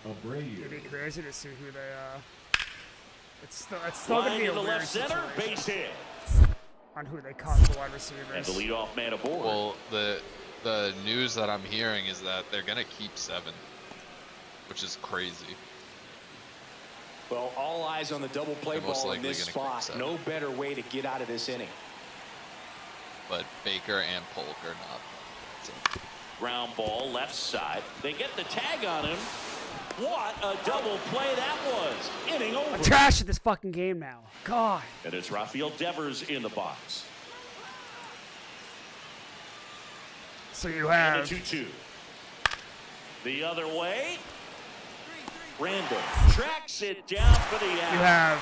It'd be crazy to see who they. It's still gonna be a weird left center, base hit. On who they cut the wide receivers. And the leadoff man aboard. Well, the news that I'm hearing is that they're gonna keep 7, which is crazy. Well, all eyes on the double play ball in this spot. No better way to get out of this inning. But Baker and Polk are not. Ground ball left side. They get the tag on him. What a double play that was. Inning over. I'm trash at this fucking game now. God. And it's Rafael Devers in the box. So you have. And a 2-2. The other way. Randall tracks it down for the out. You have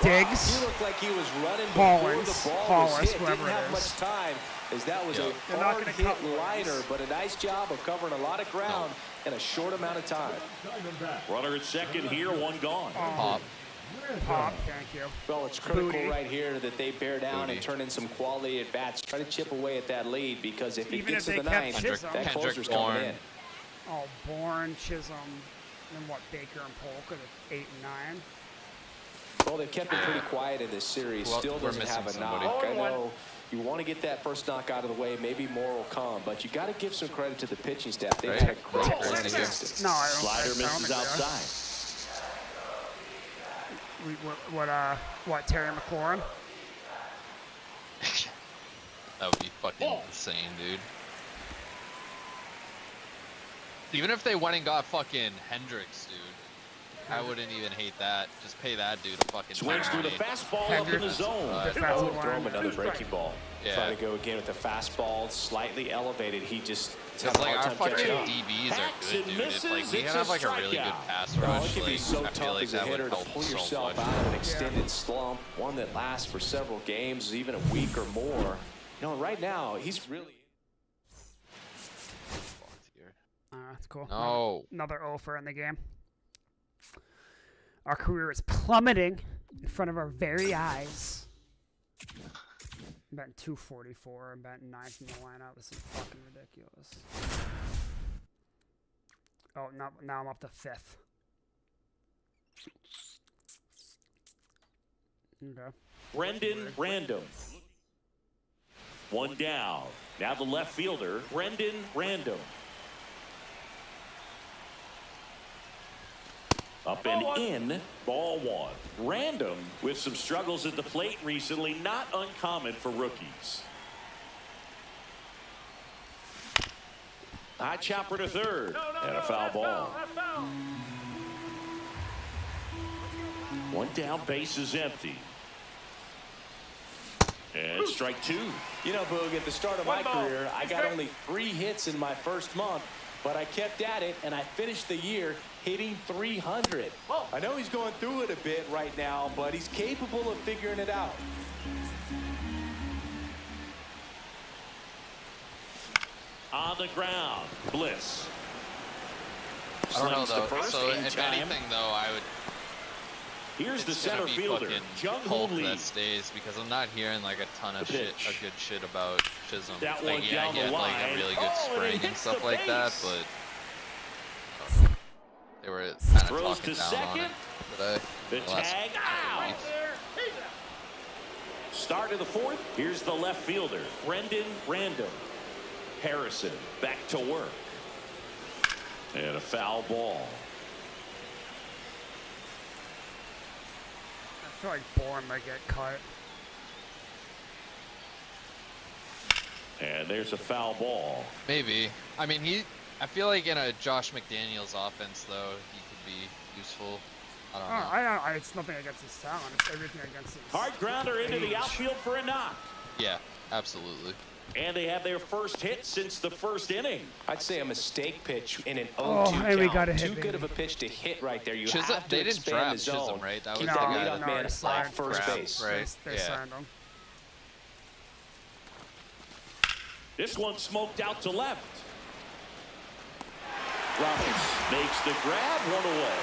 Diggs. He looked like he was running Hollins, before the ball was hit. whoever Didn't have it much is. time, as that was a hard hit liner, but a nice job of covering a lot of ground in a short amount of time. Runner at second here, one gone. Pop. Thank you. Well, it's critical Booty. right here that they bear down and turn in some quality at bats. Try to chip away at that lead, because if it gets to the ninth, that closer's coming in. Oh, Bourne, Chisholm, and what, Baker and Polk are the 8 and 9. Well, they've kept it pretty quiet in this series. Well, Still doesn't have a knock. I know you want to get that first knock out of the way. Maybe more will come, but you got to give some credit to the pitching staff. They've had a great plan against it. No, I don't. Slider misses outside. What, Terry McLaurin? That would be fucking insane, dude. Even if they went and got fucking Hendricks, dude, I wouldn't even hate that. Just pay that dude a fucking Swings through the fastball up in the zone. I would throw him another breaking ball. Yeah. Try to go again with the fastball, slightly elevated. He just Because like our fucking DBs are good, dude. It's like we have like a really good pass rush. It can be so I feel tough like as a that would hitter to help pull so yourself much. out of an extended slump, one that lasts for several games, even a week or more. You know, right now he's really. That's cool. No. Another offer in the game. Our career is plummeting in front of our very eyes. I'm betting 244. I'm betting 9th in the lineup. This is fucking ridiculous. Oh, now I'm up to 5th. Okay. Brendan Random. One down. Now the left fielder, Brendan Random. Up and in, ball one. Random with some struggles at the plate recently, not uncommon for rookies. High chopper to third, and a foul ball. One down, base is empty. And strike 2. You know, Boog, at the start of my career, I got only 3 hits in my first month, but I kept at it, and I finished the year hitting 300. I know he's going through it a bit right now, but he's capable of figuring it out. On the ground, Bliss. I don't know Slings to though. first So in if time. anything though, I would. Here's the It's gonna center be fielder, fucking Jung Polk Ho Lee. that stays, because I'm not hearing like a ton of The shit, pitch. good shit about Chisholm. That Like, one yeah, down he the had like line. a really good Oh, and spring it and hits stuff the like that, base. but they were kind of Throws talking to down on second. it today. The last tag couple out. weeks. Start of the 4th. Here's the left fielder, Brendan Random. Harrison back to work. And a foul ball. I feel like Bourne might get cut. And there's a foul ball. Maybe. I mean, I feel like in a Josh McDaniels offense, though, he could be useful. I don't know. It's nothing against his talent. It's everything against his Hard grounder into the age. outfield for a knock. Yeah, absolutely. And they have their first hit since the first inning. I'd say a mistake pitch in an 0-2 Oh, and we got a count. hit, Too good of a pitch to hit right there. You Chisholm, have to they didn't expand draft the zone. Chisholm, right? That was Keep the that guy leadoff that man signed off first grabbed, base. right? They signed him. This one smoked out to left. Roberts makes the grab, one away.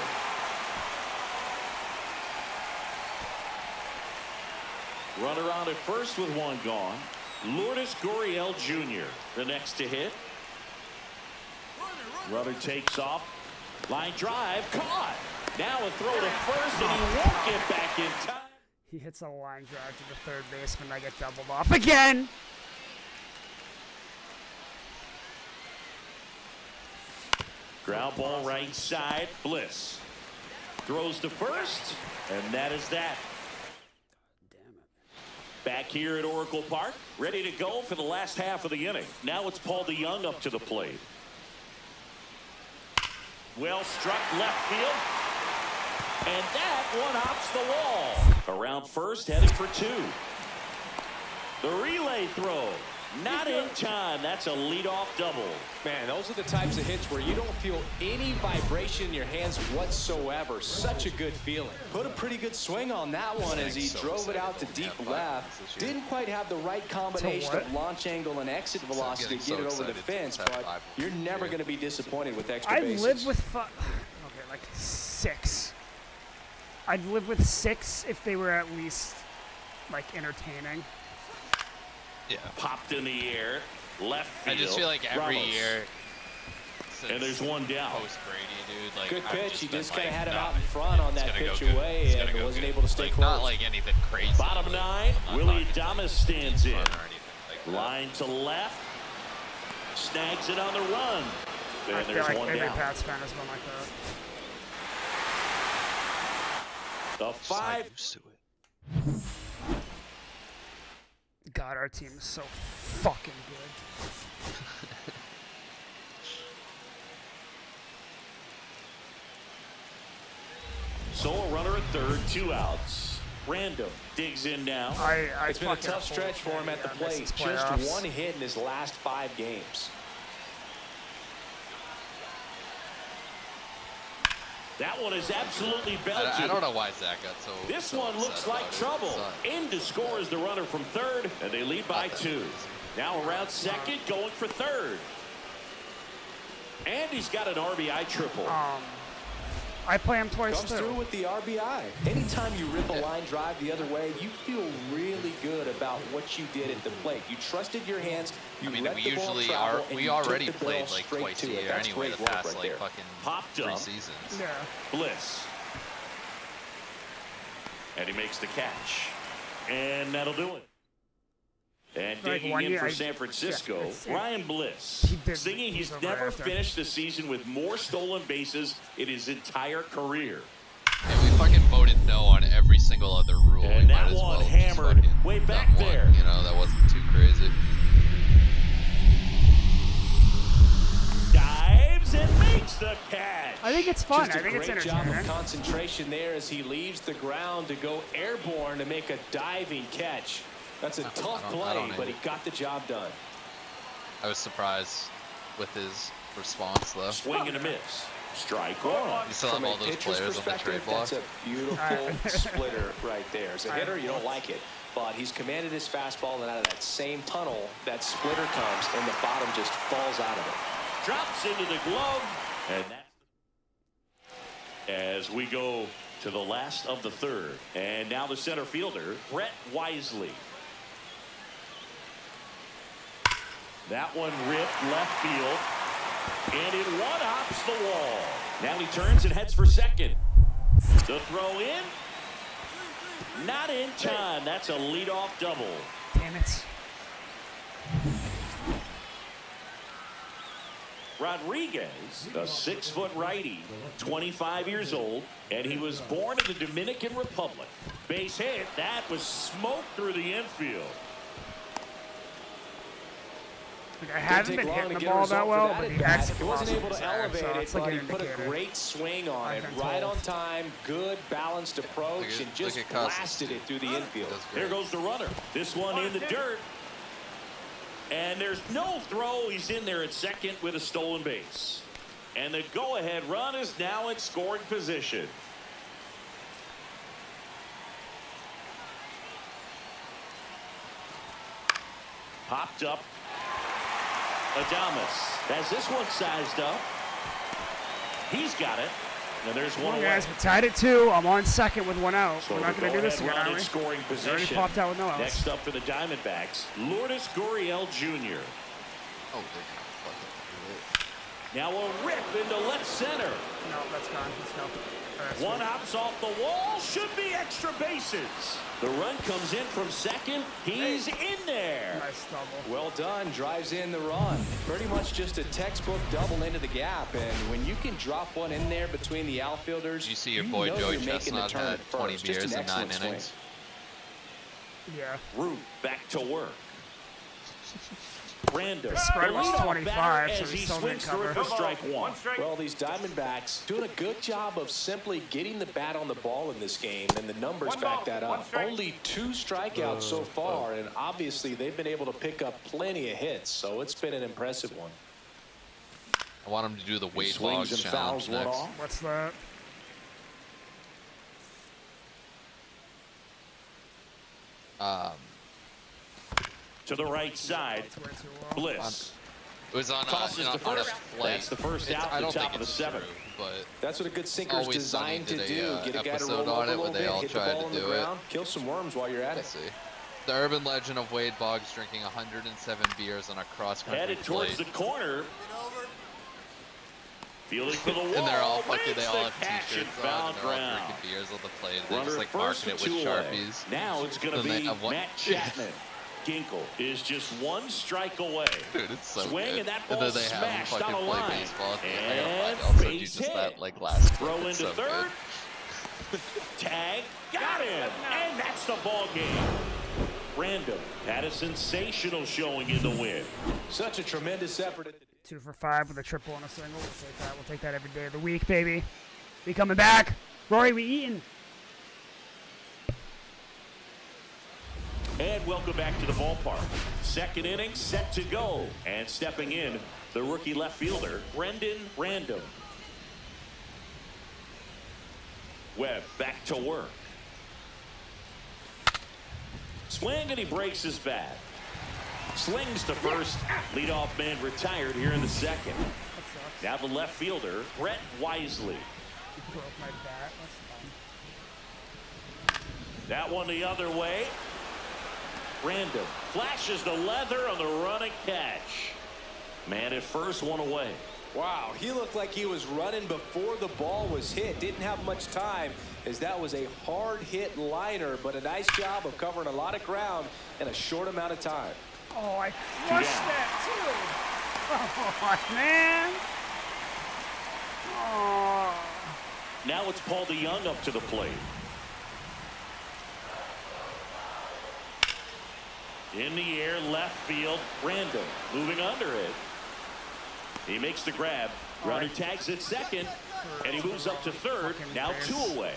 Runner on at first with one gone. Lourdes Gurriel Jr. the next to hit. Runner takes off. Line drive, caught. Now a throw to first, and he won't get back in time. He hits a line drive to the third baseman. I get doubled off again. Ground ball right side. Bliss throws to first, and that is that. Damn it. Back here at Oracle Park, ready to go for the last half of the inning. Now it's Paul DeYoung up to the plate. Well struck left field. And that one hops the wall. Around first, heading for two. The relay throw. Not in time. That's a leadoff double. Man, those are the types of hits where you don't feel any vibration in your hands whatsoever. Such a good feeling. Put a pretty good swing on that one as he drove it out to deep left. Didn't quite have the right combination of launch angle and exit velocity to get it over the fence, but you're never going to be disappointed with extra bases. I live with okay, like 6. I'd live with 6 if they were at least like entertaining. Yeah. Popped in the air, left field. I just feel like every Ramos. year. And there's one down. Post Brady, dude. Like, Good pitch. He just kind of had him nah, out in front on that it's pitch gonna go away good. and wasn't able to stay like, close. Not like anything crazy. Bottom like, 9, I'm not Willie talking Adames stands in. fun or anything like that. Line to left. Snags it on the run. I And feel there's like one every down. Pats fan has been like that. The Just not 5. used to it. God, our team is so fucking good. So a runner at third, 2 outs. Random digs in now. It's been a tough stretch for him at the plate. Just one hit in his last 5 games. That one is absolutely belted. I don't know why Zach got so. This so one looks upset like about it. trouble. Sucked. In to score is the runner from third, and they lead by Not that 2. easy. Now around second, going for third. And he's got an RBI triple. I play him twice Comes too. through with the RBI. Anytime you rip a line drive the other way, you feel really good about what you did at the plate. You trusted your hands. You I mean, let we the ball usually travel, are. and We you took already the ball played like straight twice to a it. year That's anyway. great The work past right like there. fucking Popped 3 up. seasons. Yeah. Bliss. And he makes the catch. And that'll do it. And Like digging one in year, for San Francisco, it's- Ryan Bliss. Singing he's he's never overacting. finished the season with more stolen bases in his entire career. And we fucking voted no on every single other rule. And we that might as one well just hammered fucking way done back one, there. You know, that wasn't too crazy. Dives and makes the catch. I think it's fun. Just I a think it's great job of entertaining. concentration there as he leaves the ground to go airborne to make a diving catch. That's a tough I play, don't but he got the job done. I was surprised with his response though. Swing and a miss. Strike one. You still have From a all those pitcher's players on the trade perspective, block. that's a beautiful splitter right there. As a hitter, you don't like it, but he's commanded his fastball, and out of that same tunnel, that splitter comes, and the bottom just falls out of it. Drops into the glove. And that's as we go to the last of the third. And now the center fielder, Brett Wisely. That one ripped left field. And it one-hops the wall. Now he turns and heads for second. The throw in. Not in time. That's a leadoff double. Damn it. Rodriguez, a 6-foot righty, 25 years old, and he was born in the Dominican Republic. Base hit. That was smoked through the infield. Like, I haven't been hitting the ball that well, but the exit He wasn't velocity able was to there, elevate so it, it's like but an he put a indicator. great swing on it. I've been Right told. on time, good, balanced approach, Look at- and just look at Cousins. blasted it through the infield. That's Here great. goes the runner. This one in the dirt. And there's no throw. He's in there at second with a stolen base. And the go-ahead run is now in scoring position. Popped up. Adames has this one sized up. He's got it. And there's one Come on, away. guys, we tied it 2. I'm on second with 1 out. So We're not the going to do this go-ahead again, run are in we? scoring We already position. popped out with no outs. Next up for the Diamondbacks, Lourdes Gurriel Jr. Oh, they're gonna fucking do it. Now a rip into left center. No, that's gone. Let's go. One hops off the wall. Should be extra bases. The run comes in from second. He's in there. Nice double. Well done. Drives in the run. Pretty much just a textbook double into the gap. And when you can drop one in there between the outfielders, You see your boy Joey you're making the Chestnut turn had at 20 first. Just beers an in 9 excellent innings. swing. Yeah. Root back to work. Random. spread was The leadoff 25, batter so as he he still swings didn't through cover. for strike one. Well, these Diamondbacks doing a good job of simply getting the bat on the ball in this game, and the numbers back that up. Only 2 strikeouts so far, and obviously they've been able to pick up plenty of hits, so it's been an impressive one. I want him to do the Wade Swings Boggs and challenge fouls one next. off. What's that? To the right side. It's way too low. Bliss. It was on Tosses the on a first. plate. That's the first It's- out I at the don't top think of the it's 7th. true, but That's what a good sinker is Always Sunny designed to did do. a, Get a guy to episode roll on over it a where little they bit, all hit the tried ball to on the do it. ground, kill some worms while you're at let's it. see. The urban legend of Wade Boggs drinking 107 beers on a cross-country Headed towards plate. the corner. Fielding for the wall. And they're all fucking, Makes they all the have catch t-shirts and on, foul and they're all ground. drinking beers on the plate. They Runner just like first marking it and with 2 away. Sharpies. Now it's going to Then they be have one- Matt Chapman. Ginkle is just 1 strike away. Dude, it's so Swing good. and that then ball they have him smashed fucking on a play line. baseball. And I also do base just hit. that like last Throw clip. It's into so third. good. Tag. Got him. And that's the ball game. Random had a sensational showing in the win. Such a tremendous effort. 2 for 5 with a triple and a single. We'll take that. We'll take that every day of the week, baby. We coming back. Rory, we eating. And welcome back to the ballpark. Second inning set to go. And stepping in, the rookie left fielder, Brendan Random. Webb back to work. Swing and he breaks his bat. Slings to first. Leadoff man retired here in the second. That sucks. Now the left fielder, Brett Wisely. You broke my bat. That's fun. That one the other way. Random flashes the leather on the running catch. Man at first, 1 away. Wow, he looked like he was running before the ball was hit. Didn't have much time, as that was a hard hit liner, but a nice job of covering a lot of ground in a short amount of time. Oh, I crushed that too. Oh, man. Oh. Now it's Paul DeYoung up to the plate. In the air, left field, Random moving under it. He makes the grab. Runner tags at second, and he moves up to third. Now 2 away.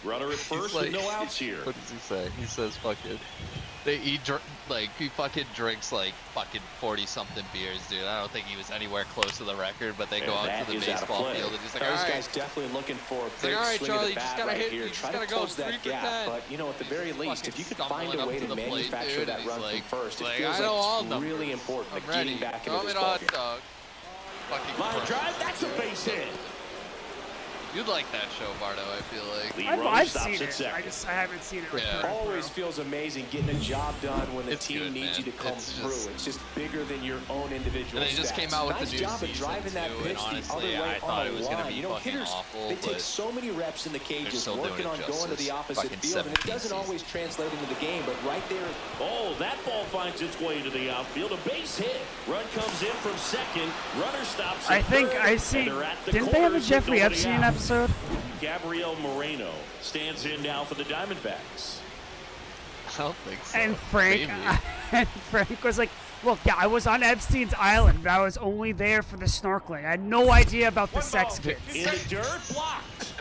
Runner at first with no outs here. What does he say? He says fucking. He fucking drinks like fucking 40-something beers, dude. I don't think he was anywhere close to the record, but they go out that to the is out of baseball play. field and he's like, This all right, guy's definitely looking for a big like, all right, swing Charlie, of you the just bat gotta right hit- here. you just Try to gotta go close 3 that for gap, 10. but you know, at the very least, if you could find a stumbling way up to to the plate, manufacture dude, that and run he's from like, first, it like, feels I know all like it's numbers. really important I'm to ready. getting back Throw into me this the hot ballgame. dog. Fucking Line crushed. drive, that's a base hit. You'd like that show, Bardo, I feel like. Lead I've runner seen stops at it. second. I haven't seen it. Yeah. Always feels amazing getting a job done when the It's team good, needs man. you to come It's through. just- It's just bigger than your own individual And they just stats. came out with nice the new job of season, driving that too, pitch and the honestly, other way I thought on it the was gonna line. be You know, fucking hitters, awful, they take but so many reps in the cages still doing working it on going to justice. the opposite Fucking field, and it 17 doesn't season. always translate into the game, but right there, Oh, that ball finds its way to the outfield. A base hit. Run comes in from second. Runner stops at I think third, I see. and they're at the Didn't they have a corners with Jeffrey nobody Epstein out. episode? Gabriel Moreno stands in now for the Diamondbacks. I don't think so. And Frank, Maybe. and Frank was like, "Look, yeah, I was on Epstein's island, but I was only there for the snorkeling. I had no idea about the sex kids." In the dirt, blocked.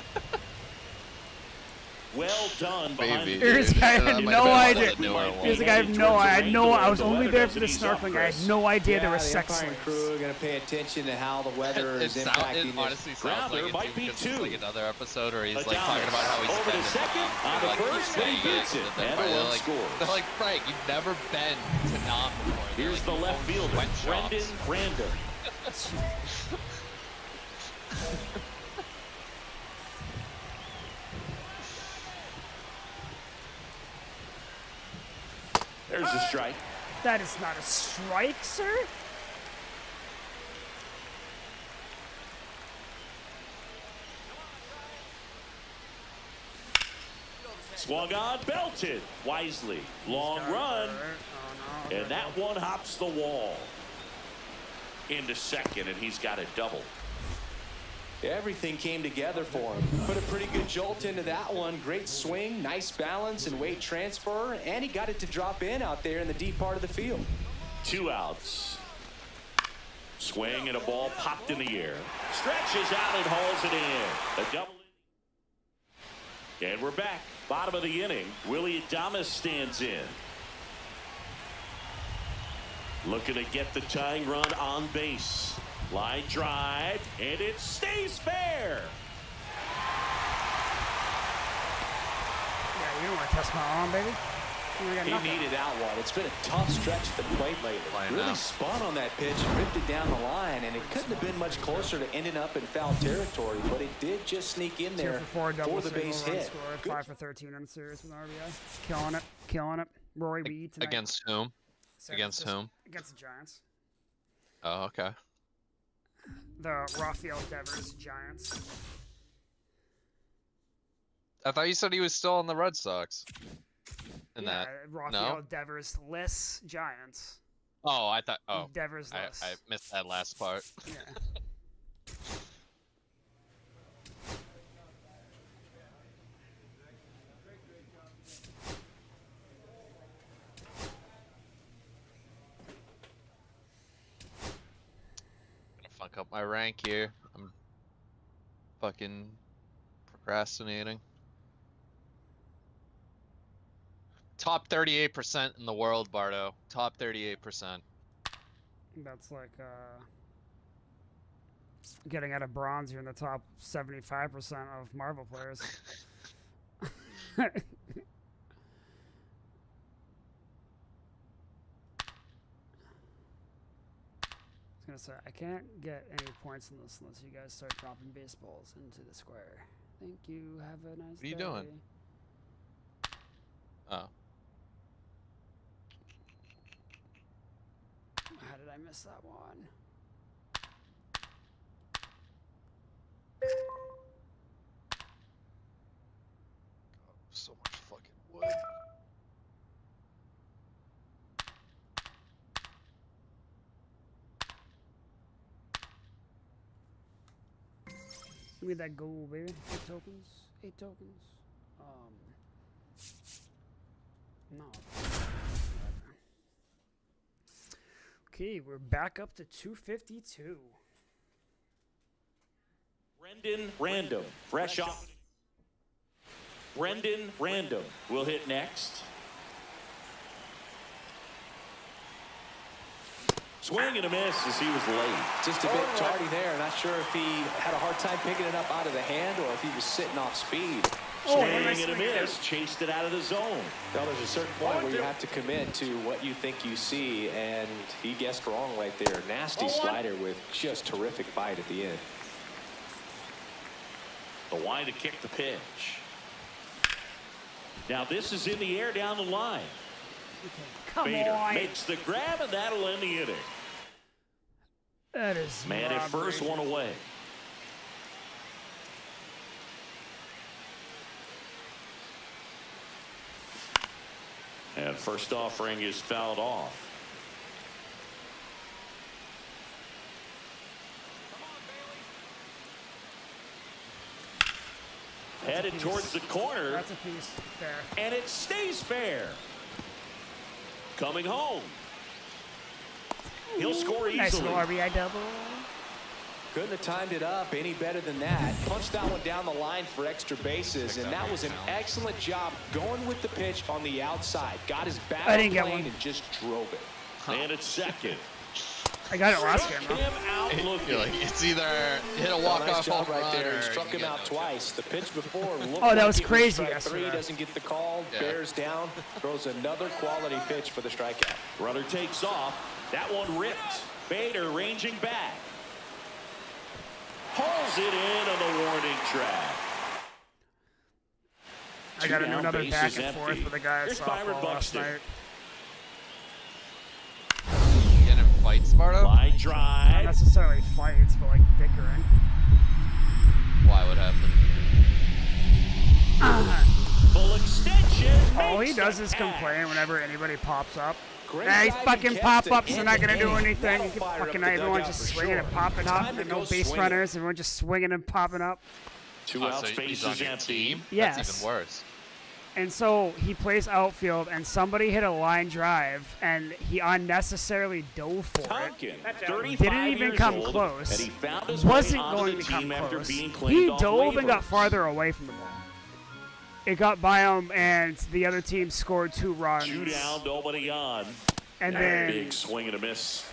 Well done behind Maybe. the Here's a guy I had no idea. Here's a guy I have no. I had no. I was only there for the snorkeling. I had no idea there was the sex umpire and slaves. crew are going to pay attention to how the weather It is impacting it honestly sounds Grounder like it's might be because it's two. like another episode where he's Adames like talking about how he's over to spending second, time, on the like, first, he's and he saying beats it, and then and a they're run like, scores. they're like, Frank, you've never been to Nam before. They're Here's like, the "You left own fielder, sweatshops." Brendan Random. There's a strike. That is not a strike, sir. Swung on, belted wisely. Long run, Oh, no. and that one hops the wall. Into second, and he's got a double. Everything came together for him. Put a pretty good jolt into that one. Great swing, nice balance and weight transfer, and he got it to drop in out there in the deep part of the field. 2 outs. Swing and a ball popped in the air. Stretches out and hauls it in. A double. And we're back. Bottom of the inning. Willie Adames stands in. Looking to get the tying run on base. Line drive, and it stays fair. Yeah, you don't want to test my arm, baby. He needed that one. It's been a tough stretch at the plate lately. Really spun on that pitch and ripped it down the line, and it couldn't have been much closer to ending up in foul territory, but it did just sneak in there 2 for 4, for the base hit. Scored, 5 for 13 on the series with an RBI. Killing it, killing it. Rory Reed tonight. Against whom? Against whom? Against the Giants. Oh, okay. The Rafael Devers Giants. I thought you said he was still on the Red Sox. In Yeah, that. Rafael No? Devers less Giants. Oh, I thought. Oh, Devers less. I missed that last part. Yeah. Fuck up my rank here. I'm fucking procrastinating. Top 38% in the world, Bardo. Top 38%. That's like getting out of bronze. You're in the top 75% of Marvel players. I was gonna say, I can't get any points in this unless you guys start dropping baseballs into the square. Thank you. Have a nice day. What are you doing? Oh. How did I miss that one? So much fucking wood. Give me that gold, baby. 8 tokens. 8 tokens. No. Okay, we're back up to 252. Brendan Random, fresh off. Brendan Random will hit next. Swing and a miss as he was late. Just a bit tardy there. Not sure if he had a hard time picking it up out of the hand or if he was sitting off speed. Swing and a miss, chased it out of the zone. Well, there's a certain point where you have to commit to what you think you see, and he guessed wrong right there. Nasty slider with just terrific bite at the end. The line to kick the pitch. Now this is in the air down the line. Come Bader on. makes the grab, and that'll end the inning. That is Man at first, robbery. one away. And first offering is fouled off. Headed towards the corner. That's a piece. Fair. And it stays fair. Coming home. He'll score easily. Nice little RBI double. Couldn't have timed it up any better than that. Punched that one down the line for extra bases, and that was an excellent job going with the pitch on the outside. Got his bat on the lane and just drove it. And at second. I got it last game, Struck though. him out looking. You're like, it's either hit a walk-off Nice home job right run there. or He struck you him get out no twice. The pitch before looked Oh, that like was it crazy strike yesterday. 3, doesn't get the call, Yeah. bears down, throws another quality pitch for the strikeout. Runner takes off. That one ripped. Bader ranging back. Hauls it in on the warning track. I got to do Two down, another base back is and forth empty. with the guy at Here's Byron softball last Buxton. night. fight, Sparto? Line Not drive. necessarily fights, but like bickering. Why would happen? Full extension. All he makes does the is catch. complain whenever anybody pops up. Great Nah, these diving fucking catch to pop-ups are end not the gonna do inning. anything. That'll You get fire up fucking the everyone dugout just for swinging and sure. popping up. Time to And no go base swinging. runners. Everyone just swinging and popping up. Two Oh, out, so space he's on is your empty. team? Yes. That's even worse. And so he plays outfield, and somebody hit a line drive, and he unnecessarily dove for it. Tonkin, 35 Didn't even years come old, close. And he found his Wasn't way onto going the to come team after close. being He claimed off dove and got waivers. farther away from the ball. It got by him, and the other team scored 2 runs. 2 down, nobody on. And then Big swing and a miss.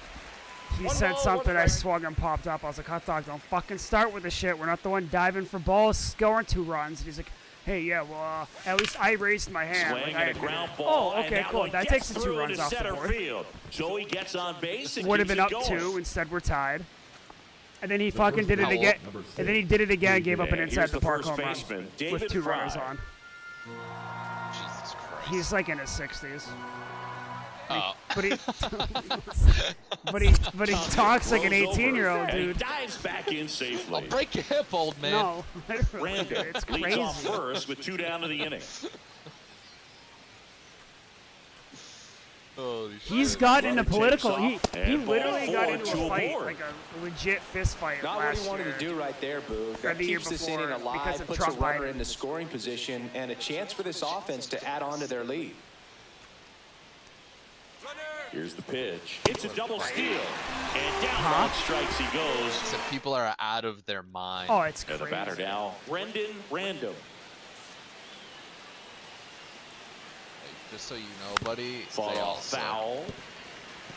he said something, I swung and popped up. I was like, hot dog, don't fucking start with the shit. We're not the one diving for balls, scoring 2 runs. And he's like, hey, yeah, well, at least I raised my hand. Swing Like, I and a did it. ground ball. Oh, and okay, that cool. one That gets takes the 2 through runs to off the center board. field. Joey gets on base and Would have keeps been it up going. 2. Instead, we're tied. And then he fucking did it again. And then he did it again, gave up an And inside here's the the park first home run baseman, with David 2 runners Fry. on. Jesus Christ. He's like in his 60s. Oh. But he, but he talks like an Throws over, 18-year-old, and he dude. dives back in safely. I'll break your hip, old man. No, literally, dude, Randall it's leads off crazy. first with 2 down to the inning. Holy shit. He's got into Runner political. takes He off, and literally ball got 4 into to a a fight, board. like a legit fist fight Not what last he wanted year. to do right there, Boo. Or That the year keeps this before, inning because alive, of puts Trump a runner Biden. into scoring position, and a chance for this offense to add on to their lead. Here's the pitch. It's a double steal. And down on strikes he goes. So people are out of their mind. Oh, it's And the crazy. batter now, Brendan Random. Like, just so you know, buddy, Fall they all off suck. foul.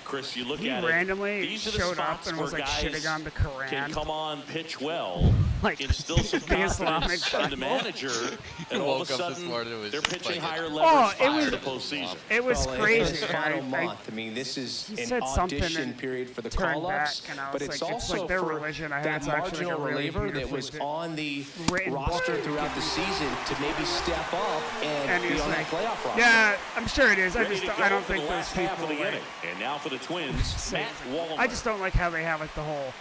Chris, you look He at randomly it. These are the showed up spots and where was like guys shitting on the can Quran. come on, pitch well, Like, instill some the Islamic confidence in the Bible. manager, He and all woke of a up this sudden morning and was they're pitching fucking- higher Oh, leverage it was- for the postseason. It was Well, in crazy. this and final I month, I mean, this is he an said something audition and period for the turned call-ups, back, and I was but like, it's it's also like their for religion. I heard that it's actually, like, marginal a really reliever that beautifully was written- on the written roster book. throughout the season to maybe step up and and he be was on that like, playoff roster. yeah, I'm sure it is. I Ready just to I go don't for think the those last half people of the like, inning. And now for the Twins, say- Matt Wallner. I just don't like how they have like the whole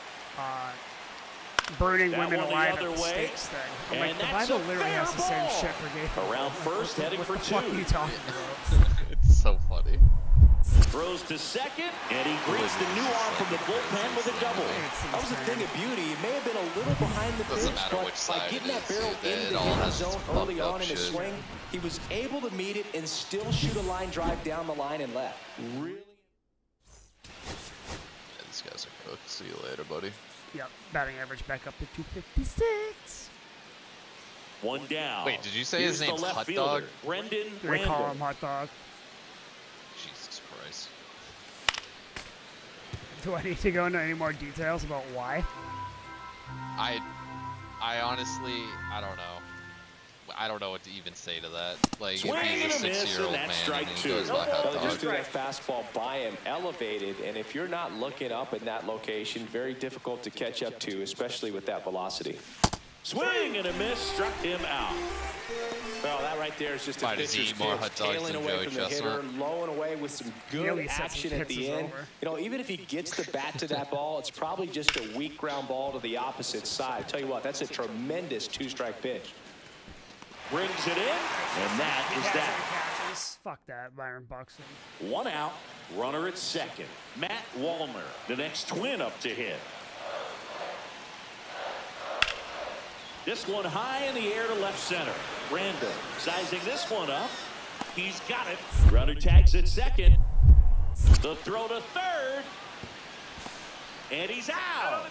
burning That women one the alive other at the way. stakes thing. I'm And like, the that's Bible a literally has the fair same ball. shit for gay. Around first, heading what for the fuck are 2. you talking about? It's so funny. Throws to second, and he greets the new arm from the bullpen with a double. That was a thing of beauty. It may have been a little behind the Doesn't pitch, matter but which by side getting it that is, barrel it into the all hit has zone its early pumped up on in his shit. swing, he was able to meet it and still shoot a line drive down the line and left. Really? Yeah, these guys are cooked. See you later, buddy. Yep, batting average back up to 256. One down. Wait, did you say Here's his the name's left Hot fielder, Dog? Brendan They call him Random. hot dog. Jesus Christ. Do I need to go into any more details about why? I honestly, I don't know. I don't know what to even say to that. Like, Swing if he's and a a miss, 6-year-old and man that's and strike he two. goes by hot Well, dog. just threw that fastball by him, elevated, and if you're not looking up in that location, very difficult to catch up to, especially with that velocity. Swing and a miss, struck him out. Well, that right there is just a Might as pitcher's eat more pitch, hot dogs tailing than away Joey from the hitter, Chestnut. lowing away with some good Nearly sets action his at the hits end. over. You know, even if he gets the bat to that ball, it's probably just a weak ground ball to the opposite side. Tell you what, that's a tremendous two-strike pitch. Brings it in, and that is that. Catches. Fuck that, Byron Buxton. One out, runner at second. Matt Wallner, the next Twin up to hit. This one high in the air to left center. Randall sizing this one up. He's got it. Runner tags at second. The throw to third. And he's out.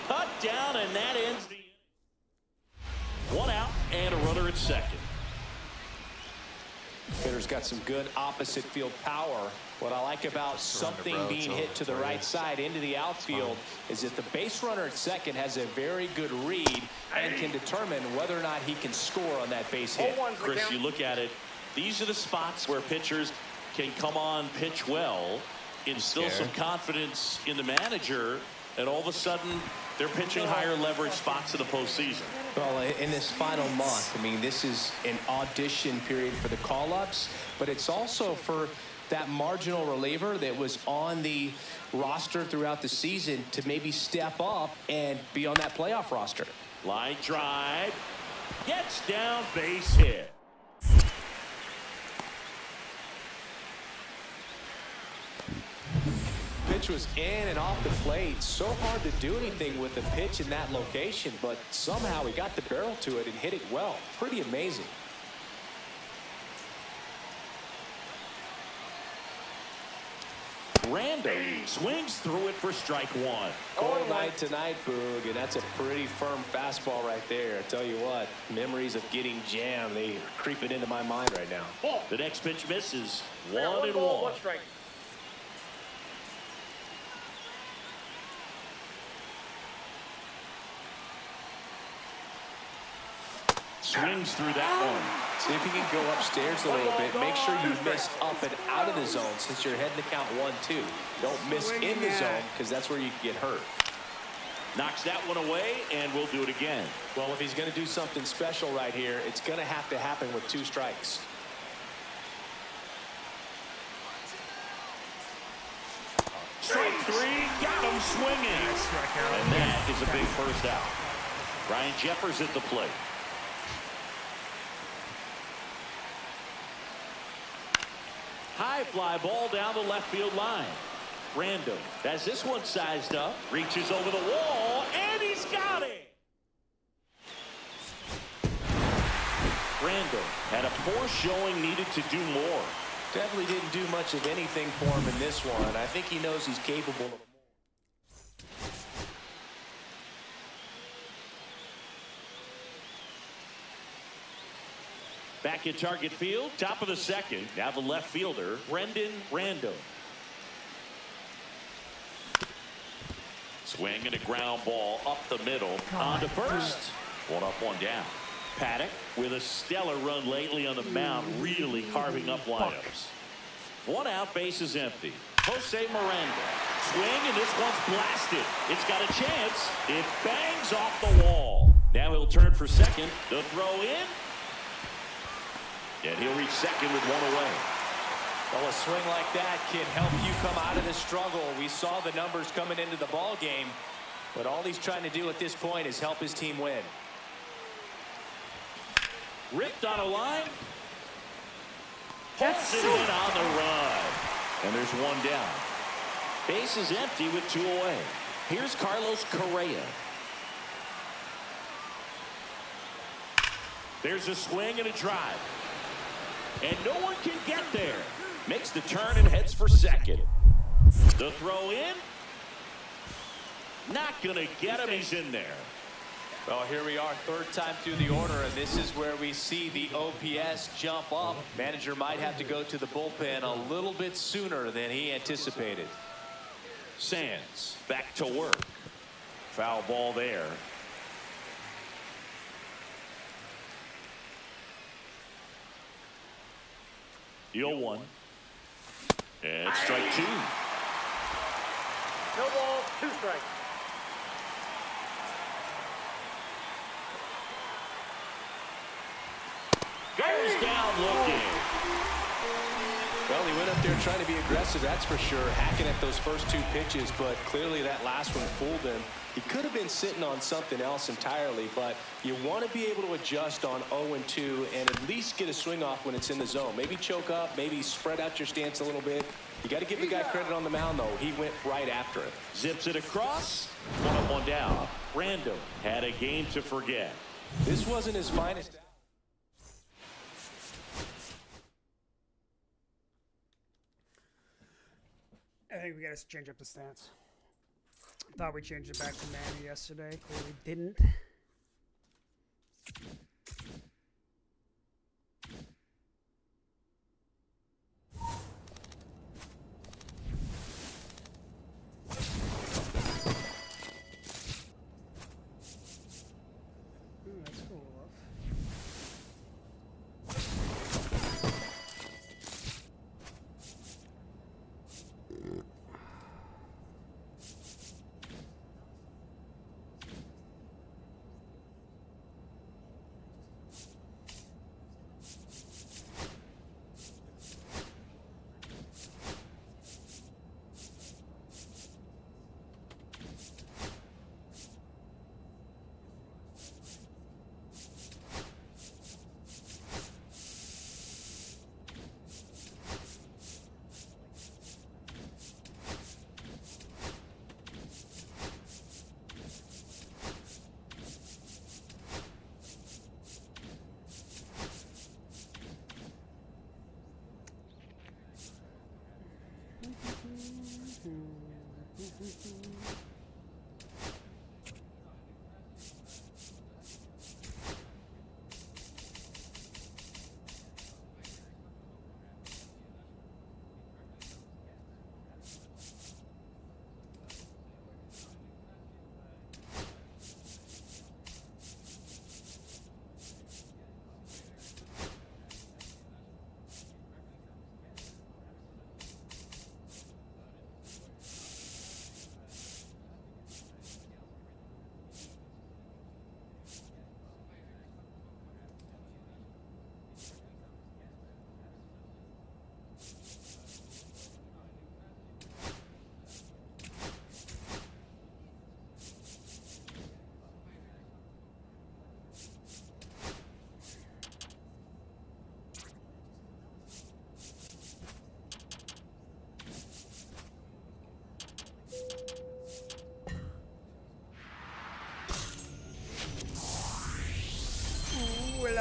Cut down, and that ends the inning. One out and a runner at second. Hitter's got some good opposite field power. What I like about something bro, being it's hit to the over. right side into the outfield is that the base runner at second has a very good read and can determine whether or not he can score on that base hit. Chris, you look at it, these are the spots where pitchers can come on, pitch well, instill some confidence in the manager, and all of a sudden they're pitching higher leverage spots in the postseason. Well, in this final month, I mean, this is an audition period for the call-ups, but it's also for that marginal reliever that was on the roster throughout the season to maybe step up and be on that playoff roster. Line drive. Gets down, base hit. Pitch was in and off the plate. So hard to do anything with the pitch in that location, but somehow he got the barrel to it and hit it well. Pretty amazing. Random swings through it for strike one. Cold night tonight, Boog, and that's a pretty firm fastball right there. I tell you what, memories of getting jammed, they are creeping into my mind right now. The next pitch misses. 1-1. One strike. Swings through that one. See if you can go upstairs a little bit. Make sure you miss up and out of the zone since you're heading to count 1-2. Don't miss in the zone because that's where you can get hurt. Knocks that one away, and we'll do it again. Well, if he's going to do something special right here, it's going to have to happen with 2 strikes. Strike 3, got him swinging. And that is a big first out. Ryan Jeffers at the plate. High fly ball down the left field line. Random has this one sized up, reaches over the wall, and he's got it. Random had a poor showing, needed to do more. Definitely didn't do much of anything for him in this one. I think he knows he's capable of more. Back at target field, top of the second. Now the left fielder, Brendan Random. Swing and a ground ball up the middle. On to first. One up, one down. Paddock with a stellar run lately on the mound, really carving up lineups. One out, base is empty. Jose Miranda. Swing, and this one's blasted. It's got a chance. It bangs off the wall. Now he'll turn for second. The throw in. And he'll reach second with one away. Well, a swing like that can help you come out of the struggle. We saw the numbers coming into the ball game, but all he's trying to do at this point is help his team win. Ripped on a line. Hits it in on the run. And there's one down. Base is empty with 2 away. Here's Carlos Correa. There's a swing and a drive. And no one can get there. Makes the turn and heads for second. The throw in. Not going to get him. He's in there. Well, here we are, 3rd time through the order, and this is where we see the OPS jump up. Manager might have to go to the bullpen a little bit sooner than he anticipated. Sands back to work. Foul ball there. Deal 1. And strike 2. No ball, 2 strikes. Goes down looking. Well, he went up there trying to be aggressive, that's for sure, hacking at those first 2 pitches, but clearly that last one fooled him. He could have been sitting on something else entirely, but you want to be able to adjust on 0-2 and at least get a swing off when it's in the zone. Maybe choke up, maybe spread out your stance a little bit. You got to give the guy credit on the mound, though. He went right after it. Zips it across. One up, one down. Random had a game to forget. This wasn't his finest. I think we got to change up the stance. Thought we changed it back to Manny yesterday. Clearly didn't. Ooh, that's cool.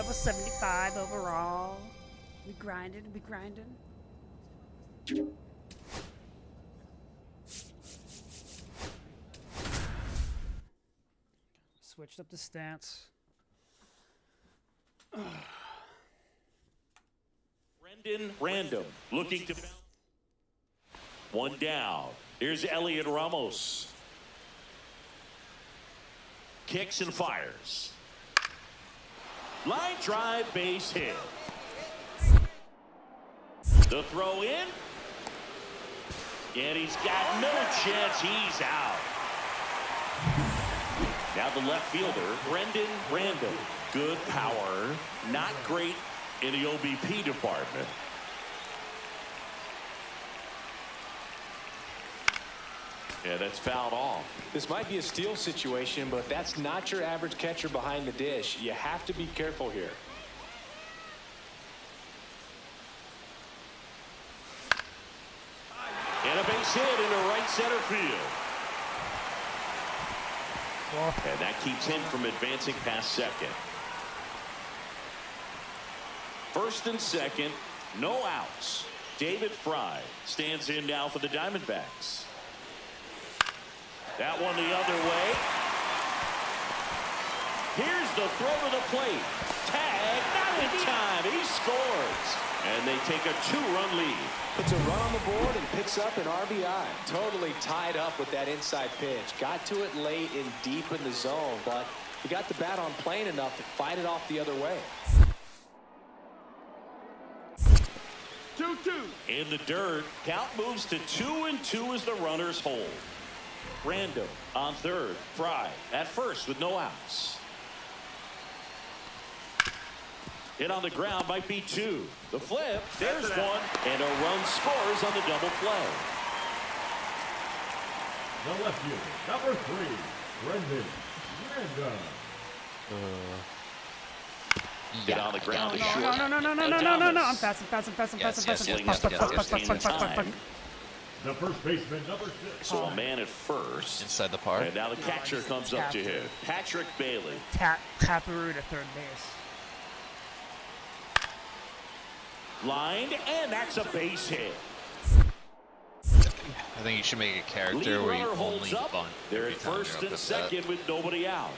level 75 overall. We grinding, we grinding. Switched up the stance. Brendan Random looking to bounce. One down. Here's Elliot Ramos. Kicks and fires. Line drive, base hit. The throw in. And he's got no chance. He's out. Now the left fielder, Brendan Random. Good power. Not great in the OBP department. Yeah, that's fouled off. This might be a steal situation, but that's not your average catcher behind the dish. You have to be careful here. And a base hit into right center field. And that keeps him from advancing past second. First and second, no outs. David Fry stands in now for the Diamondbacks. That one the other way. Here's the throw to the plate. Tag, not in time. He scores. And they take a 2-run lead. Puts a run on the board and picks up an RBI. Totally tied up with that inside pitch. Got to it late and deep in the zone, but he got the bat on plane enough to fight it off the other way. 2-2. In the dirt, count moves to 2-2 as the runners hold. Random on third. Fry at first with no outs. Hit on the ground might be 2. The flip, there's one, and a run scores on the double play. The left fielder, number 3, Brendan Random. Get on the ground to short. No. I'm fast. The first baseman, number 6. So a man at first. Inside the park. And now the catcher comes up to him. Patrick Bailey. Taparoo to third base. Lined, and that's a base hit. I think you should make a Lead character where you runner only holds up. bunt. They're every at time you're first up and at second with nobody out.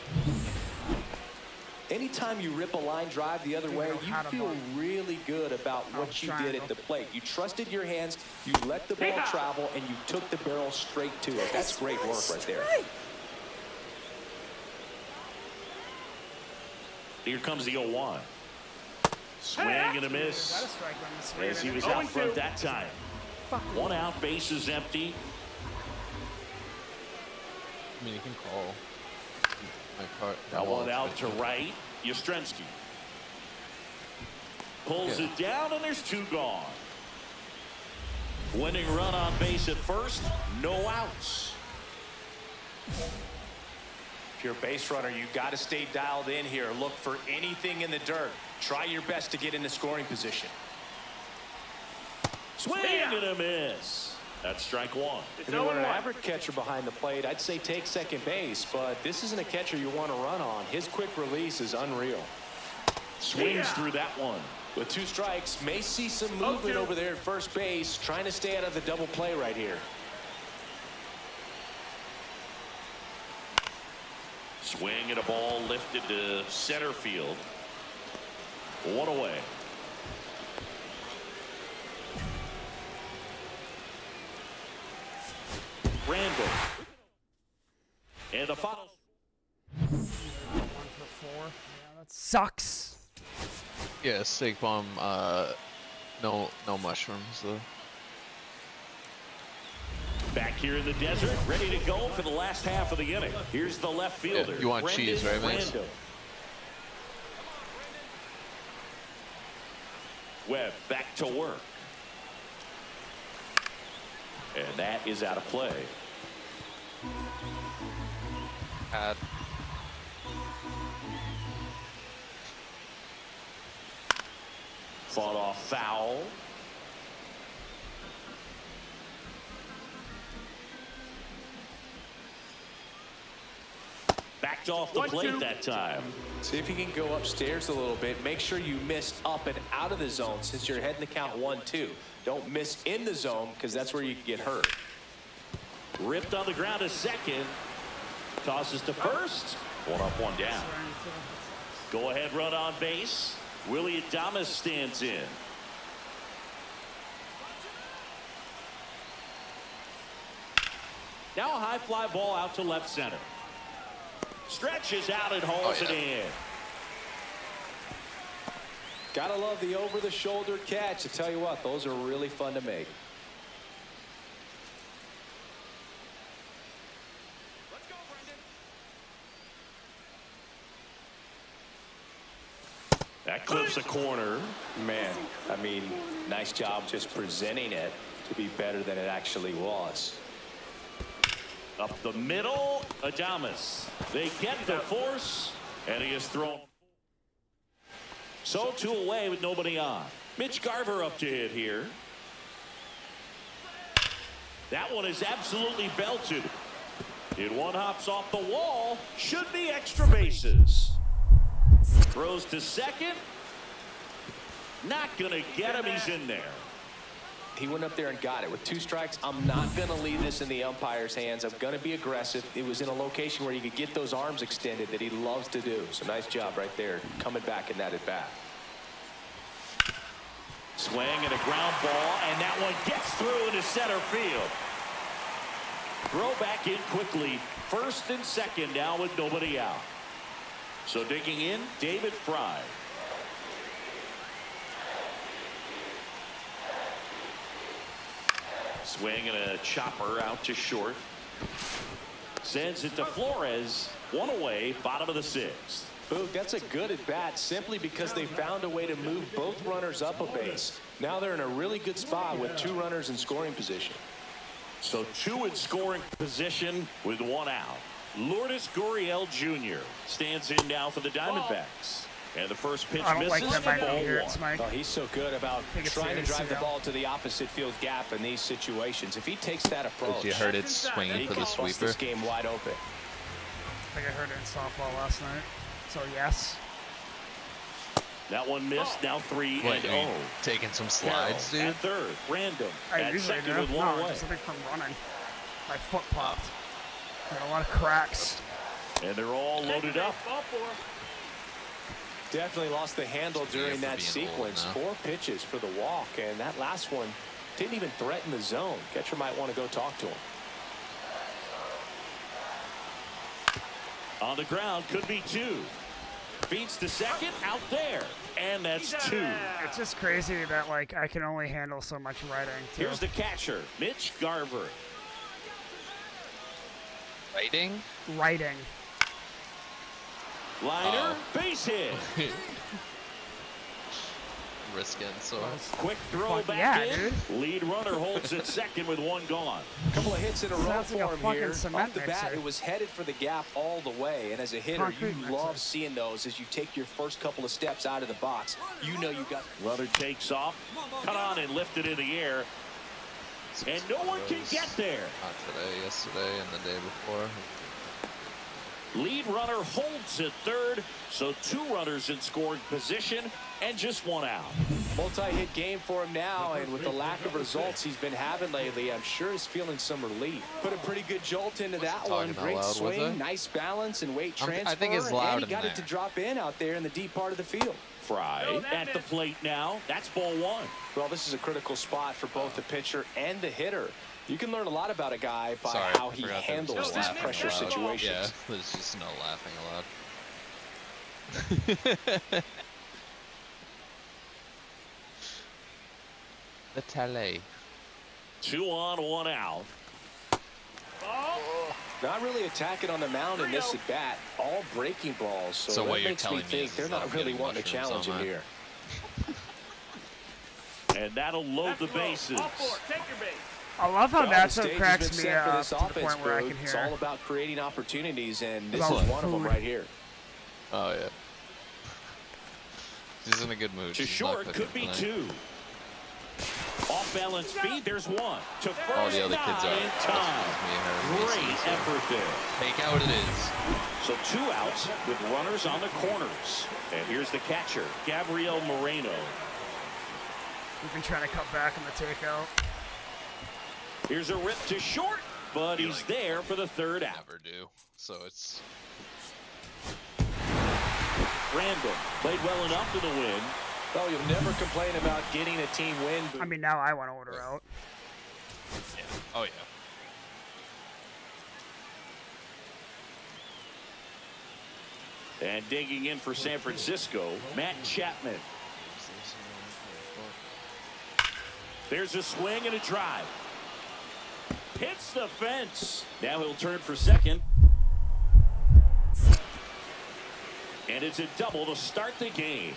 Anytime you rip a line drive the other way, you feel really good about what you did at the plate. You trusted your hands, you let the ball travel, and you took the barrel straight to it. That's great work right there. Here comes the 0-1. Swing and a miss. As he was out front that time. 1 out, base is empty. I mean, you can call. My car. That one out to right. Yastrzemski pulls it down, and there's 2 gone. Winning run on base at first, no outs. If you're a base runner, you got to stay dialed in here. Look for anything in the dirt. Try your best to get into scoring position. Swing and a miss. That's strike 1. If you were an average catcher behind the plate, I'd say take second base, but this isn't a catcher you want to run on. His quick release is unreal. Swings through that one. With 2 strikes, may see some movement over there at first base, trying to stay out of the double play right here. Swing and a ball lifted to center field. 1 away. Randall. And the final. 1 for 4. Yeah, that sucks. Yeah, steak bomb. No mushrooms though. Back here in the desert, ready to go for the last half of the inning. Here's the left fielder. Yeah, you want Brendan cheese, right, man? Randall. Webb back to work. And that is out of play. Fought off foul. Backed off the plate that time. See if you can go upstairs a little bit. Make sure you miss up and out of the zone since you're heading the count 1-2. Don't miss in the zone because that's where you can get hurt. Ripped on the ground to second. Tosses to first. One up, one down. Go ahead run on base. Willie Adames stands in. Now a high fly ball out to left center. Stretches out and hauls it in. Gotta love the over-the-shoulder catch. I tell you what, those are really fun to make. That clips a corner. Man, I mean, nice job just presenting it to be better than it actually was. Up the middle, Adames. They get the force, and he is thrown. So 2 away with nobody on. Mitch Garver up to hit here. That one is absolutely belted. It one hops off the wall. Should be extra bases. Throws to second. Not going to get him. He's in there. He went up there and got it. With 2 strikes, I'm not going to leave this in the umpire's hands. I'm going to be aggressive. It was in a location where he could get those arms extended that he loves to do. So nice job right there, coming back in that at bat. Swing and a ground ball, and that one gets through into center field. Throw back in quickly. First and second now with nobody out. So digging in, David Fry. Swing and a chopper out to short. Sends it to Flores. 1 away, bottom of the 6th. Boog, that's a good at bat simply because they found a way to move both runners up a base. Now they're in a really good spot with 2 runners in scoring position. So 2 in scoring position with 1 out. Lourdes Gurriel Jr. stands in now for the Diamondbacks. And the first pitch I don't misses like that for right ball here. 1. It's Mike. Well, he's so good about it's trying to serious, drive the yeah. ball to the opposite field gap in these situations. If he takes that approach, You heard it swinging he for can the bust sweeper. this game wide open. I think I heard it in softball last night. So yes. That one missed. Now 3 What, and are you 0. taking some slides, Carroll dude? at third. Random I at usually second do. with 1 No, away. just I think from running. My foot popped. Got a lot of cracks. And they're all loaded up. Definitely lost the handle during that for being old sequence. now. 4 pitches for the walk, and that last one didn't even threaten the zone. Catcher might want to go talk to him. On the ground, could be 2. Beats to second, out there. And that's 2. It's just crazy that like I can only handle so much writing. Too. Here's the catcher, Mitch Garver. Writing? Writing. Liner, base hit. Risk getting sore. Quick throw Fuck back yeah, in. dude. Lead runner holds at second with 1 gone. A couple of hits in a row Sounds like a for him fucking here. cement Off the bat, mixer. it was headed for the gap all the way. And as a hitter, Concrete you mixer. love seeing those as you take your first couple of steps out of the box. You know you got. Runner takes off, cut on and lifted in the air. And no one can get there. Not today, yesterday, and the day before. Lead runner holds at third, so 2 runners in scoring position and just 1 out. Multi-hit game for him now, and with the lack of results he's been having lately, I'm sure he's feeling some relief. Put a pretty good jolt into that one. talking out Great loud, was swing, I? nice balance and weight transfer. I think it's loud and he in got there. it to drop in out there in the deep part of the field. Fry at the plate now. That's ball 1. Well, this is a critical spot for both the pitcher and the hitter. You can learn a lot about a guy by Sorry, how I he forgot there was handles no these laughing pressure allowed. situations. Yeah, there's just no laughing allowed. The tele. 2 on, 1 out. Not really attacking on the mound in this at bat. All breaking balls. So what that you're makes me telling me think is they're that not I'm really getting wanting to mushrooms challenge on him mine. here. And that'll load the bases. I love how Well, the Nacho stage has cracks been me set for up this to the offense, point where I Boog. can It's hear. all about creating opportunities, and this About is one of them food. right here. Oh, yeah. He's in a good mood. To He's short, not could be cooking 2. Off balance speed, there's 1. To first, All the other kids not are. in time. Me and her. Great effort there. Take out it is. So 2 outs with runners on the corners. And here's the catcher, Gabriel Moreno. We've been trying to cut back on the takeout. Here's a rip to short, but he's there for the 3rd out. Never do. So it's Randall played well enough to the win. Oh, you'll never complain about getting a team win. I mean, now I want to order out. yeah. Oh yeah. And digging in for San Francisco, Matt Chapman. There's a swing and a drive. Hits the fence. Now he'll turn for second. And it's a double to start the game.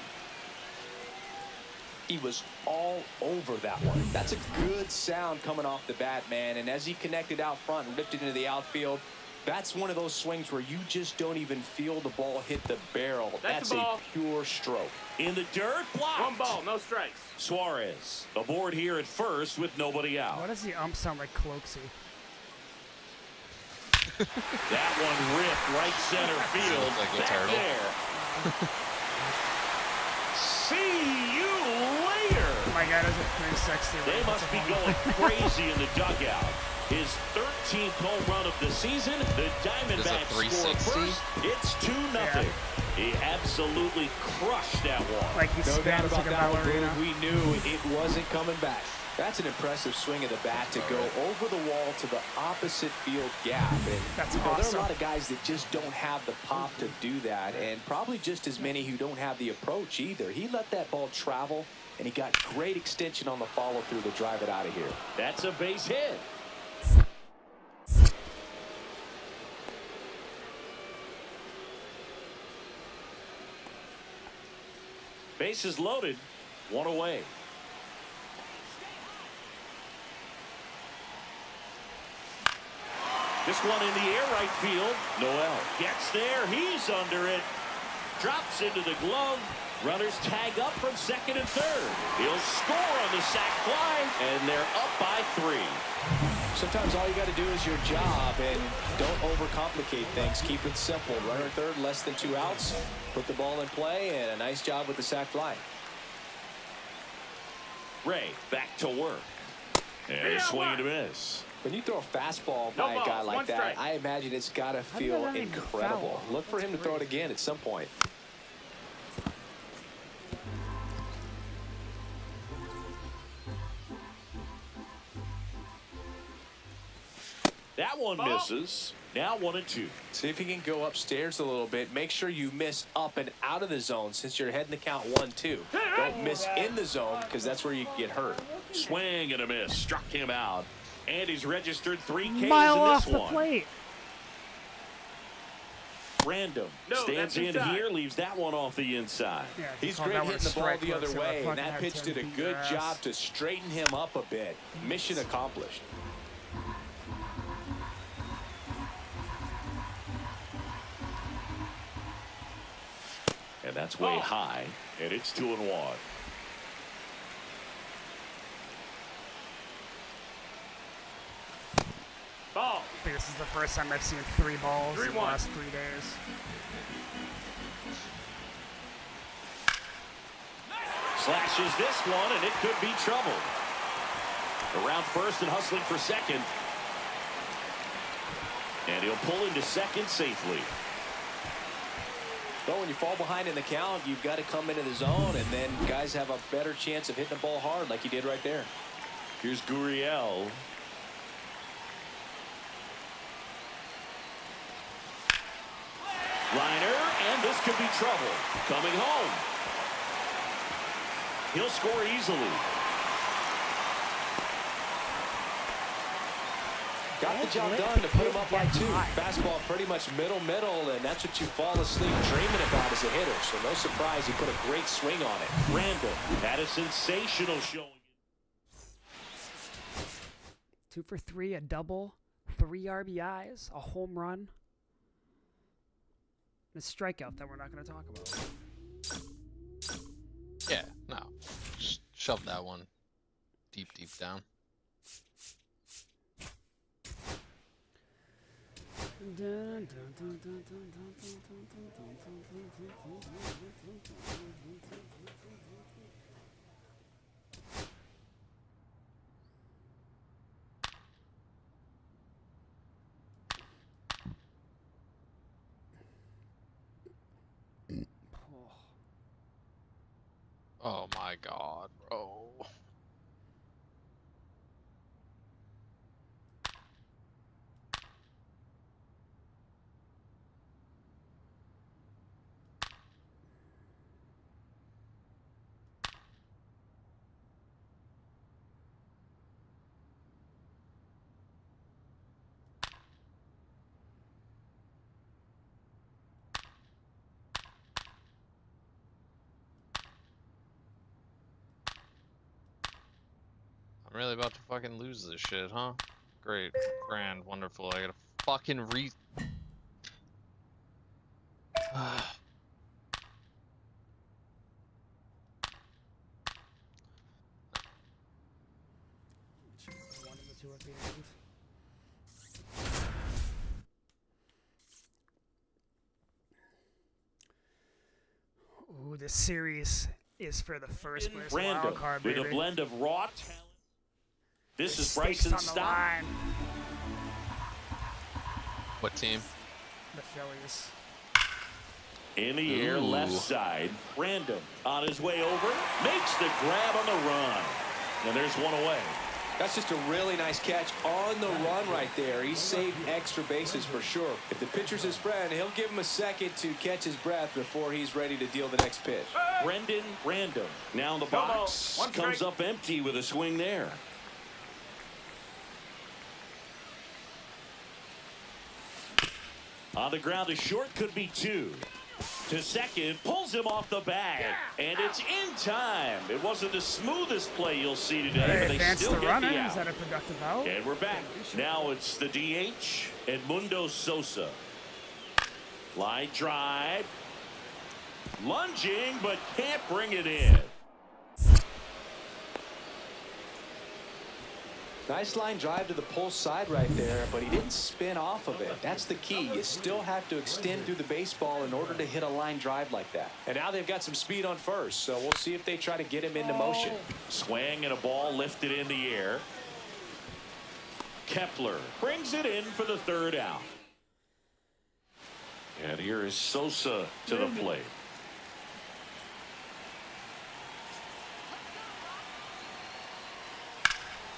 He was all over that one. That's a good sound coming off the bat, man. And as he connected out front and ripped it into the outfield, that's one of those swings where you just don't even feel the ball hit the barrel. That's a pure stroke. In the dirt, blocked. 1 ball, no strikes. Suarez aboard here at first with nobody out. Why does the ump sound like Cloaksy? That one ripped right center field. Like a Back turtle. there. See you later. My guy does it 360. when They he must hits be a home going run. crazy in the dugout. His 13th home run of the season. The Diamondbacks score 360? first. It's 2-0. He absolutely crushed that one. Like he No doubt spins about like a that one, ballerina. Boone. We knew it wasn't coming back. That's an impressive swing of the bat to go over the wall to the opposite field gap. And That's There are a awesome. lot of guys that just don't have the pop to do that, and probably just as many who don't have the approach either. He let that ball travel, and he got great extension on the follow-through to drive it out of here. That's a base hit. Bases loaded, 1 away. This one in the air, right field. Noel gets there. He's under it. Drops into the glove. Runners tag up from second and third. He'll score on the sac fly, and they're up by 3. Sometimes all you got to do is your job, and don't overcomplicate things. Keep it simple. Runner at third, less than 2 outs. Put the ball in play, and a nice job with the sac fly. Ray back to work. And a swing and a miss. When you throw a fastball No by a balls, guy like 1 that, strike. I imagine it's got to did feel that not even incredible. foul? Look for him to throw it again at some point. That one misses. Now 1-2. See if you can go upstairs a little bit. Make sure you miss up and out of the zone since you're heading to count 1-2. Don't miss in the zone because that's where you get hurt. Swing and a miss. Struck him out. And he's registered 3 Ks Mile in off this the one. plate. Random No, stands that's in inside. here, leaves that one off the inside. Yeah, He's call great that one a hitting the ball strike the work, other so I way, and fucking that had pitch to did a beat good your ass. job to straighten him up a bit. Mission accomplished. And that's way high, and it's 2-1. Ball. I think this is the first time I've seen 3 balls in the 3-1. last 3 days. Slashes this one, and it could be trouble. Around first and hustling for second. And he'll pull into second safely. But when you fall behind in the count, you've got to come into the zone, and then guys have a better chance of hitting the ball hard like he did right there. Here's Gurriel. Liner, and this could be trouble. Coming home. He'll score easily. Got the job done to put him up by 2. Fastball pretty much middle, and that's what you fall asleep dreaming about as a hitter. So no surprise he put a great swing on it. Randall had a sensational showing. 2 for 3, a double, 3 RBIs, a home run, and a strikeout that we're not going to talk about. Yeah, no. Just shove that one deep down. Dun, dun, dun, dun, dun, dun, dun, my god, bro. I'm really about to fucking lose this shit, huh? Great, grand, wonderful. I gotta fucking One of the two at the end. Ooh, this series is for the first place Random wild card, with baby. a blend of raw talent. This is Stakes Bryson on the Stott. line. What team? The Phillies. In the air, left Ooh. side. Random on his way over. Makes the grab on the run. And there's one away. That's just a really nice catch on the run right there. He saved extra bases for sure. If the pitcher's his friend, he'll give him a second to catch his breath before he's ready to deal the next pitch. Brendan Random now in the Come on, box. one Comes strike. up empty with a swing there. On the ground, a short could be two. To second, pulls him off the bag, and it's in time. It wasn't the smoothest play you'll see today, They but they advanced still the get runner. the Is out. that a productive out? And we're back. Now it's the DH, Edmundo Sosa. Line drive. Lunging, but can't bring it in. Nice line drive to the pull side right there, but he didn't spin off of it. That's the key. You still have to extend through the baseball in order to hit a line drive like that. And now they've got some speed on first, so we'll see if they try to get him into motion. Swing and a ball lifted in the air. Kepler brings it in for the third out. And here is Sosa to the plate.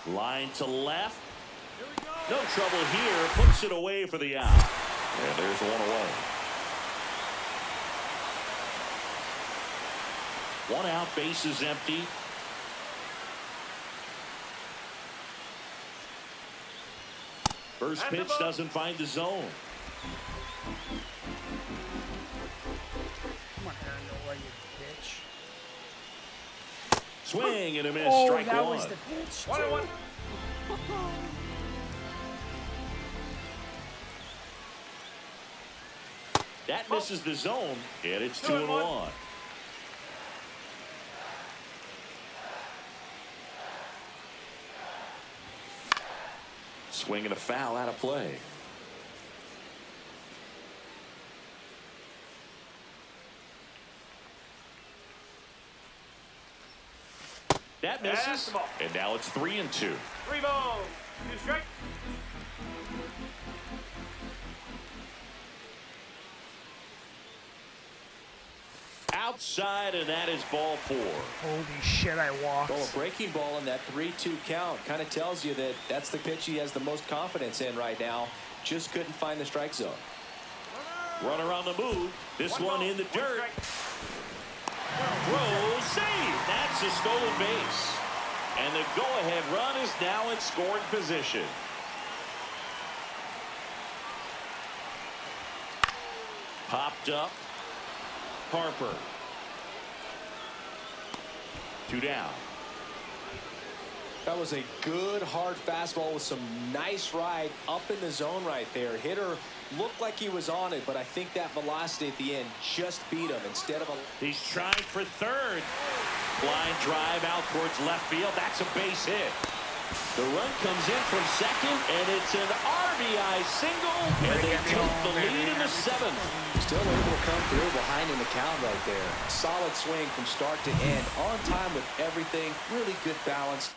Line to left. No trouble here. Puts it away for the out. And there's one away. One out, base is empty. First pitch doesn't find the zone. Come on, Aaron Nola, you bitch. Swing and a miss. Oh, Strike that one. was the pitch. 1-1. That misses the zone, and it's 2-1. Swing and a foul out of play. That That's misses, the ball. and now it's 3-2. 3 balls. 2 strikes. Outside, and that is ball 4. Holy shit, I walked. Well, a breaking ball in that 3-2 count kind of tells you that that's the pitch he has the most confidence in right now. Just couldn't find the strike zone. Runner on the move. This one ball, in the 1 dirt. strike. Throw, save. That's a stolen base. And the go-ahead run is now in scoring position. Popped up. Harper. 2 down. That was a good hard fastball with some nice ride up in the zone right there. Hitter looked like he was on it, but I think that velocity at the end just beat him instead of a... He's trying for third. Line drive out towards left field. That's a base hit. The run comes in from second, and it's an RBI single, and they take the lead in the 7th. Still able to come through behind in the count right there. Solid swing from start to end. On time with everything. Really good balance.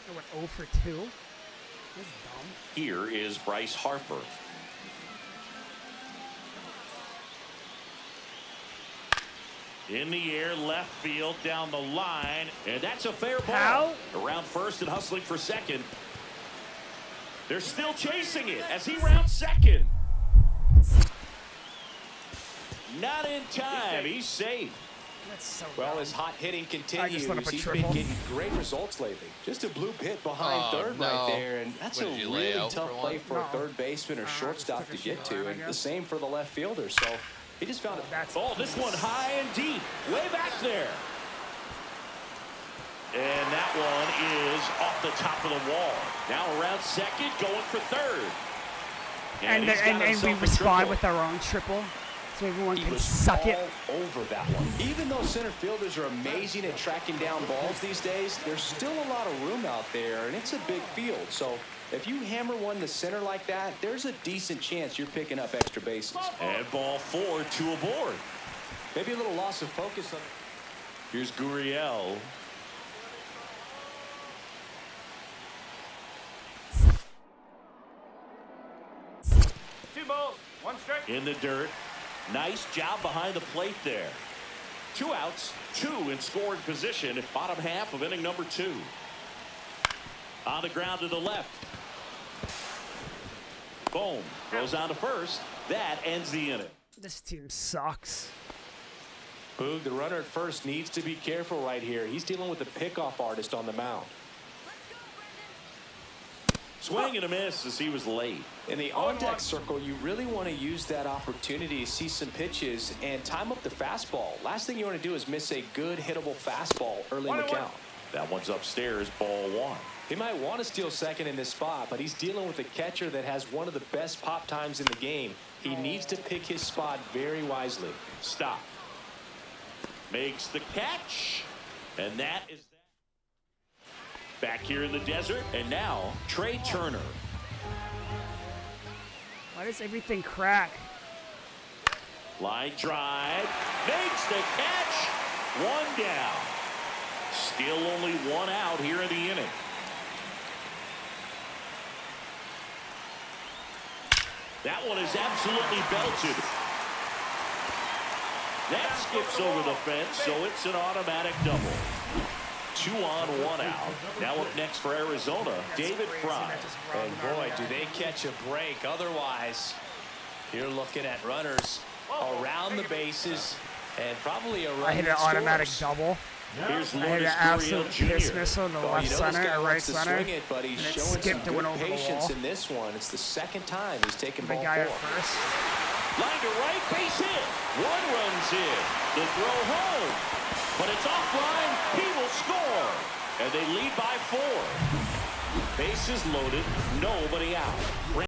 I went 0 for 2. That's dumb. Here is Bryce Harper. In the air, left field, down the line, and that's a fair ball. How? Around first and hustling for second. They're still chasing it as he rounds second. Not in time. He's safe. That's so Well, dumb. his hot hitting I continues. just let up a He's triple. been getting great results lately. Just a blue pit behind Oh, third no. right there, and that's What a did you lay really out tough for play one? for a No. third baseman or just shortstop took a to get shit to, line, I and the guess. same for the left fielder. So he just found it. That's Oh, this one high and deep, way back there. And that one is off the top of the wall. Now around second, going for third. and he's got we himself a respond triple. with our own triple, so everyone He can was suck it. all over that one. Even though center fielders are amazing at tracking down balls these days, there's still a lot of room out there, and it's a big field. So if you hammer one to center like that, there's a decent chance you're picking up extra bases. And ball 4, 2 aboard. Maybe a little loss of focus on. Here's Gurriel. Two balls, one strike. In the dirt. Nice job behind the plate there. 2 outs, 2 in scoring position, bottom half of inning number 2. On the ground to the left. Boom. Goes on to first. That ends the inning. This team sucks. Boog, the runner at first needs to be careful right here. He's dealing with a pickoff artist on the mound. Swing and a miss as he was late. In the on-deck circle, you really want to use that opportunity to see some pitches and time up the fastball. Last thing you want to do is miss a good hittable fastball early in the count. That one's upstairs, ball 1. He might want to steal second in this spot, but he's dealing with a catcher that has one of the best pop times in the game. He needs to pick his spot very wisely. Stop. Makes the catch. And that is that. Back here in the desert. And now, Trey Turner. Why does everything crack? Line drive. Makes the catch. 1 down. Still only 1 out here in the inning. That one is absolutely belted. That skips over the fence, so it's an automatic double. 2 on, 1 out. Now up next for Arizona, David Fry. And boy, do they catch a break. Otherwise, you're looking at runners around the bases and probably a run I hit an that automatic scores. double. Here's I hit Lourdes an absolute Gurriel piss Jr. missile in the Oh, left you know this center guy or right wants to center. swing it, but he's and it showing skipped some and went good over the patience wall. in this one. It's the second time he's taken My ball guy 4. at first. Line to right, base hit. 1 runs in. The throw home. But it's offline. He will score. And they lead by 4. Bases loaded. Nobody out.